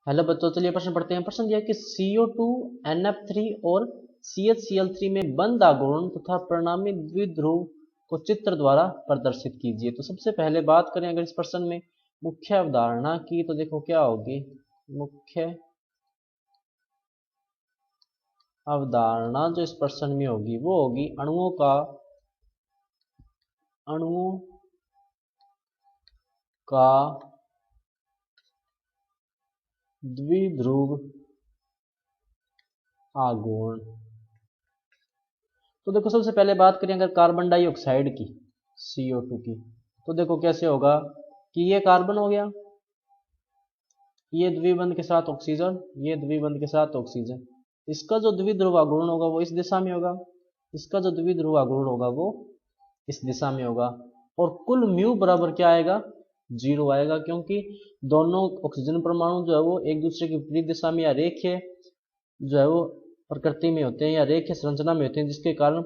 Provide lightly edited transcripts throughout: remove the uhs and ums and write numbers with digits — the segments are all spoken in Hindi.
हेलो बच्चों, चलिए प्रश्न पढ़ते हैं। प्रश्न दिया कि CO2 NF3 और CHCl3 में बंद आघूर्ण तथा परिणामी द्विध्रुव को चित्र द्वारा प्रदर्शित कीजिए। तो सबसे पहले बात करें अगर इस प्रश्न में मुख्य अवधारणा की, तो देखो क्या होगी। मुख्य अवधारणा जो इस प्रश्न में होगी वो होगी अणुओं का द्विध्रुव आघूर्ण। तो देखो सबसे पहले बात करें अगर कार्बन डाइऑक्साइड की, CO2 की, तो देखो कैसे होगा कि ये कार्बन हो गया, ये द्विबंध के साथ ऑक्सीजन, ये द्विबंध के साथ ऑक्सीजन। इसका जो द्विध्रुव आघूर्ण होगा वो इस दिशा में होगा, इसका जो द्विध्रुव आघूर्ण होगा वो इस दिशा में होगा। और कुल म्यू बराबर क्या आएगा, 0 आएगा, क्योंकि दोनों ऑक्सीजन परमाणु जो है वो एक दूसरे की विपरीत दिशा में या रेखीय जो है वो प्रकृति में होते हैं या रेखीय संरचना में होते हैं, जिसके कारण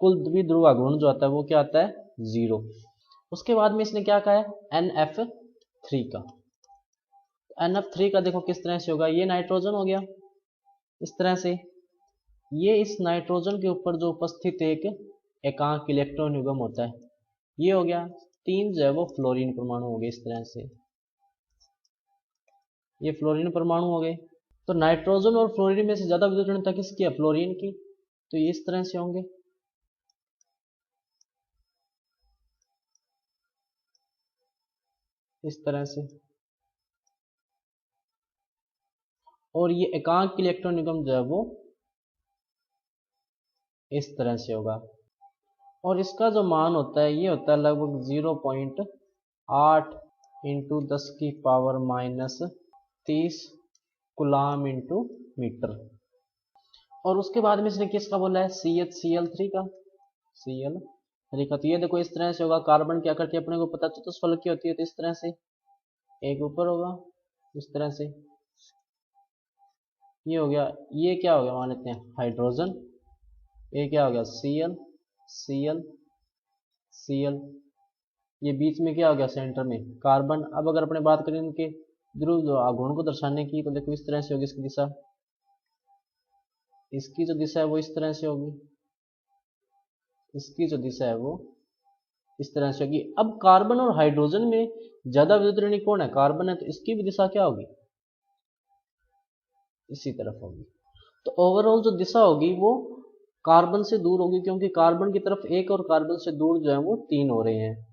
कुल द्विध्रुव आघूर्ण जो आता है वो क्या आता है, 0। उसके बाद में इसने क्या कहा है, NF3 का। NF3 का देखो किस तरह से होगा, ये नाइट्रोजन हो गया इस तरह से, ये इस नाइट्रोजन के ऊपर जो उपस्थित एक एकांक इलेक्ट्रॉन युग्म होता है ये हो गया। 3 जो है वो फ्लोरीन परमाणु हो गए इस तरह से, ये फ्लोरीन परमाणु हो गए। तो नाइट्रोजन और फ्लोरीन में से ज्यादा विद्युत किसकी है, फ्लोरीन की, तो ये इस तरह से होंगे। इस तरह से, और ये एकांक इलेक्ट्रॉन युग्म जो है वो इस तरह से होगा। और इसका जो मान होता है ये होता है लगभग 0.8 इंटू 10 की power minus 30 coulomb into metre. और उसके बाद में इसने किसका बोला है, CHCl3 का, Cl3 का। तो ये देखो इस तरह से होगा। कार्बन क्या करती है अपने को पता, चतुष्फलक की होती है, तो इस तरह से एक ऊपर होगा इस तरह से, ये हो गया। ये क्या हो गया, मान लेते हैं हाइड्रोजन, ये क्या हो गया, Cl Cl Cl, ये बीच में क्या हो गया, सेंटर में कार्बन। अब अगर अपने बात करें इनके ध्रुव आघूर्ण को दर्शाने की, तो देखो इस तरह से होगी इसकी दिशा, इसकी जो दिशा है वो इस तरह से होगी, इसकी जो दिशा है वो इस तरह से होगी। अब कार्बन और हाइड्रोजन में ज्यादा विद्युत कौन है, कार्बन है, तो इसकी भी दिशा क्या होगी, इसी तरफ होगी। तो ओवरऑल जो दिशा होगी वो कार्बन से दूर होगी, क्योंकि कार्बन की तरफ 1 और कार्बन से दूर जो है वो 3 हो रहे हैं।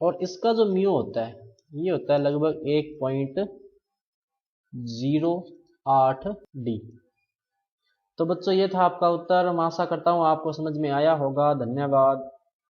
और इसका जो म्यू होता है ये होता है लगभग 1.08D। तो बच्चों ये था आपका उत्तर। मैं आशा करता हूँ आपको समझ में आया होगा। धन्यवाद।